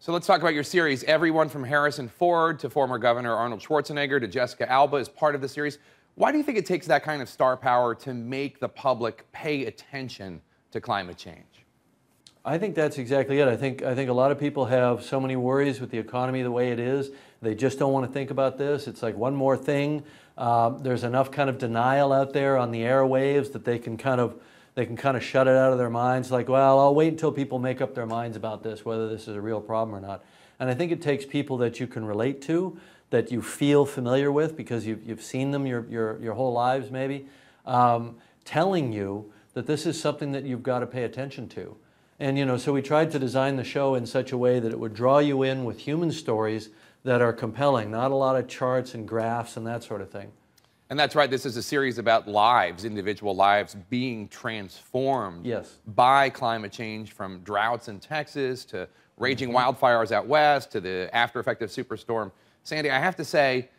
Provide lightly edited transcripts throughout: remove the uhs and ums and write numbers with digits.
So let's talk about your series. Everyone from Harrison Ford to former Governor Arnold Schwarzenegger to Jessica Alba is part of the series. Why do you think it takes that kind of star power to make the public pay attention to climate change? I think that's exactly it. I think a lot of people have so many worries with the economy the way it is. They just don't want to think about this. It's like one more thing. There's enough kind of denial out there on the airwaves that they can kind of shut it out of their minds. Like, well, I'll wait until people make up their minds about this, whether this is a real problem or not. And I think it takes people that you can relate to, that you feel familiar with because you've seen them your whole lives maybe, telling you that this is something that you've got to pay attention to. And so we tried to design the show in such a way that it would draw you in with human stories that are compelling, not a lot of charts and graphs and that sort of thing. And that's right, this is a series about lives, individual lives being transformed by climate change, from droughts in Texas to raging wildfires out west to the after effect of Superstorm Sandy. I have to say,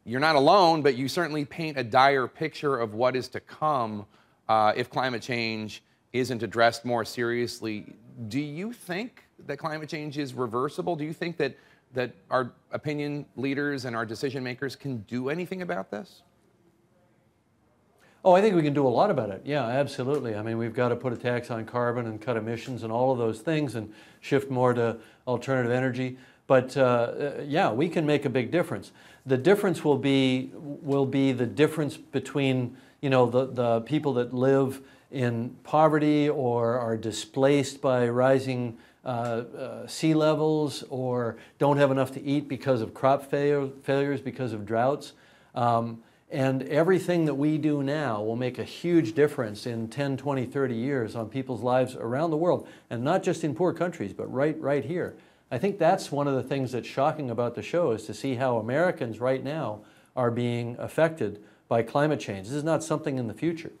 you're not alone, but you certainly paint a dire picture of what is to come if climate change isn't addressed more seriously. Do you think that climate change is reversible? Do you think that our opinion leaders and our decision makers can do anything about this? Oh, I think we can do a lot about it. Yeah, absolutely. I mean, we've got to put a tax on carbon and cut emissions and all of those things and shift more to alternative energy. But yeah, we can make a big difference. The difference will be the difference between the people that live in poverty or are displaced by rising sea levels or don't have enough to eat because of crop failures, because of droughts. And everything that we do now will make a huge difference in 10, 20, 30 years on people's lives around the world, and not just in poor countries, but right here. I think that's one of the things that's shocking about the show, is to see how Americans right now are being affected by climate change. This is not something in the future.